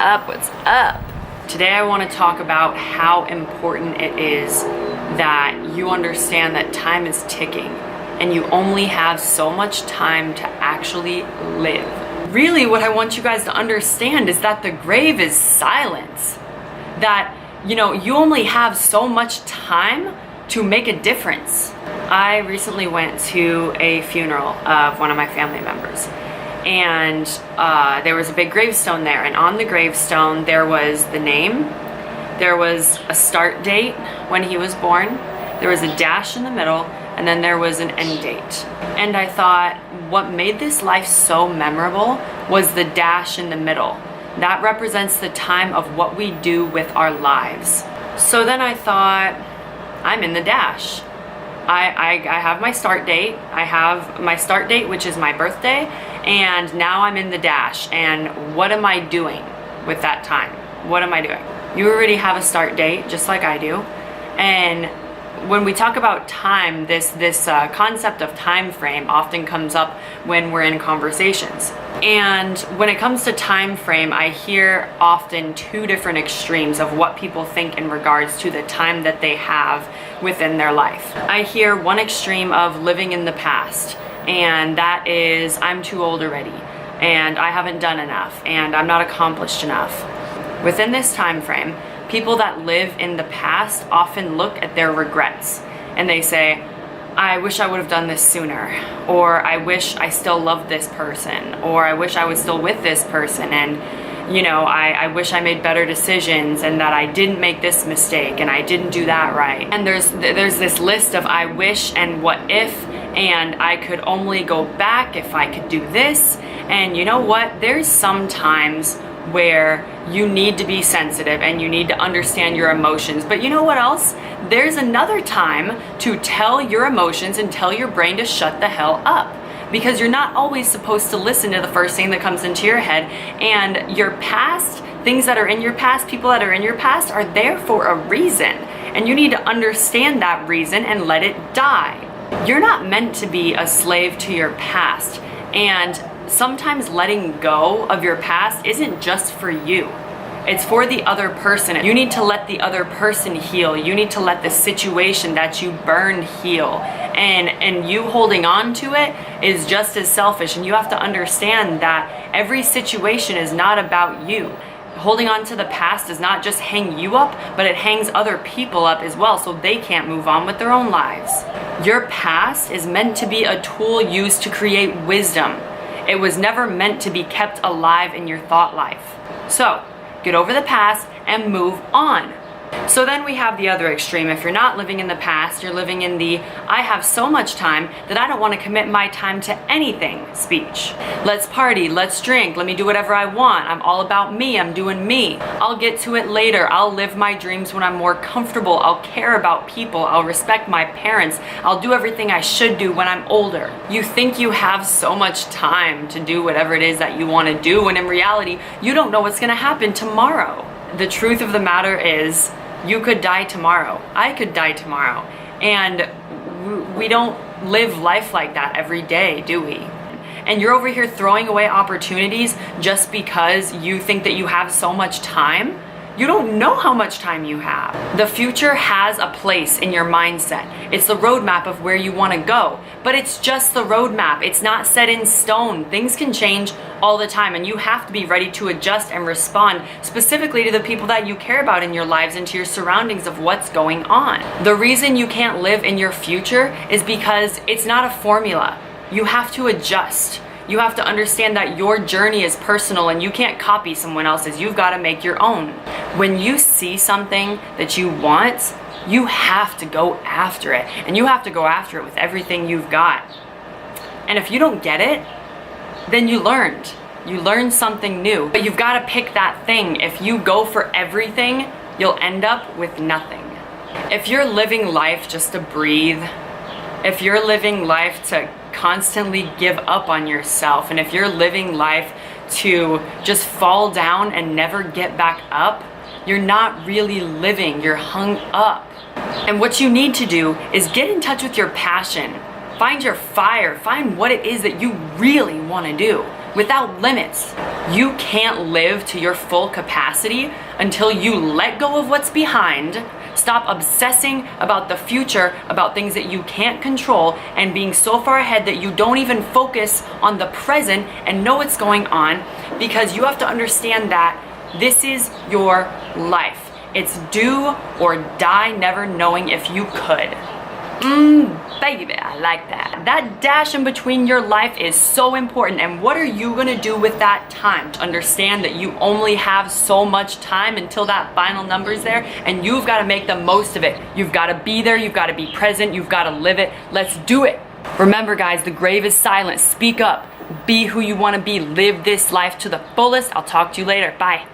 up? What's up? Today I want to talk about how important it is that you understand that time is ticking and you only have so much time to actually live. Really, what I want you guys to understand is that the grave is silence. That, you only have so much time to make a difference. I recently went to a funeral of one of my family members, and there was a big gravestone there, and on the gravestone there was the name, there was a start date when he was born, there was a dash in the middle, and then there was an end date. And I thought, what made this life so memorable was the dash in the middle. That represents the time of what we do with our lives. So then I thought, I'm in the dash. I have my start date. I have my start date, which is my birthday, and now I'm in the dash. And what am I doing with that time? What am I doing? You already have a start date, just like I do. And when we talk about time, this concept of time frame often comes up when we're in conversations. And when it comes to time frame, I hear often two different extremes of what people think in regards to the time that they have within their life. I hear one extreme of living in the past, and that is, I'm too old already, and I haven't done enough, and I'm not accomplished enough. Within this time frame, people that live in the past often look at their regrets and they say, I wish I would have done this sooner, or I wish I still loved this person, or I wish I was still with this person, and I wish I made better decisions and that I didn't make this mistake and I didn't do that right. And there's this list of I wish and what if, and I could only go back if I could do this. And you know what? There's sometimes where you need to be sensitive and you need to understand your emotions. But you know what else? There's another time to tell your emotions and tell your brain to shut the hell up. Because you're not always supposed to listen to the first thing that comes into your head. And your past, things that are in your past, people that are in your past are there for a reason. And you need to understand that reason and let it die. You're not meant to be a slave to your past. And sometimes letting go of your past isn't just for you. It's for the other person. You need to let the other person heal. You need to let the situation that you burned heal. And you holding on to it is just as selfish. And you have to understand that every situation is not about you. Holding on to the past does not just hang you up, but it hangs other people up as well, so they can't move on with their own lives. Your past is meant to be a tool used to create wisdom. It was never meant to be kept alive in your thought life. So, get over the past and move on. So then we have the other extreme. If you're not living in the past, you're living in the I have so much time that I don't want to commit my time to anything speech. Let's party, let's drink, let me do whatever I want. I'm all about me, I'm doing me. I'll get to it later. I'll live my dreams when I'm more comfortable. I'll care about people. I'll respect my parents. I'll do everything I should do when I'm older. You think you have so much time to do whatever it is that you want to do, when in reality, you don't know what's going to happen tomorrow. The truth of the matter is, you could die tomorrow. I could die tomorrow. And we don't live life like that every day, do we? And you're over here throwing away opportunities just because you think that you have so much time. You don't know how much time you have. The future has a place in your mindset. It's the roadmap of where you want to go, but it's just the roadmap. It's not set in stone. Things can change all the time, and you have to be ready to adjust and respond specifically to the people that you care about in your lives and to your surroundings of what's going on. The reason you can't live in your future is because it's not a formula. You have to adjust. You have to understand that your journey is personal and you can't copy someone else's. You've got to make your own. When you see something that you want, you have to go after it. And you have to go after it with everything you've got. And if you don't get it, then you learned. You learned something new. But you've got to pick that thing. If you go for everything, you'll end up with nothing. If you're living life just to breathe, if you're living life to constantly give up on yourself, and if you're living life to just fall down and never get back up, you're not really living, you're hung up. And what you need to do is get in touch with your passion. Find your fire, find what it is that you really want to do. without limits. You can't live to your full capacity until you let go of what's behind, stop obsessing about the future, about things that you can't control, and being so far ahead that you don't even focus on the present and know what's going on, because you have to understand that this is your life. It's do or die never knowing if you could. Baby, I like that. That dash in between your life is so important. And what are you gonna do with that time? To understand that you only have so much time until that final number's there, and you've gotta make the most of it. You've gotta be there, you've gotta be present, you've gotta live it. Let's do it. Remember guys, the grave is silent. Speak up. Be who you wanna be. Live this life to the fullest. I'll talk to you later. Bye.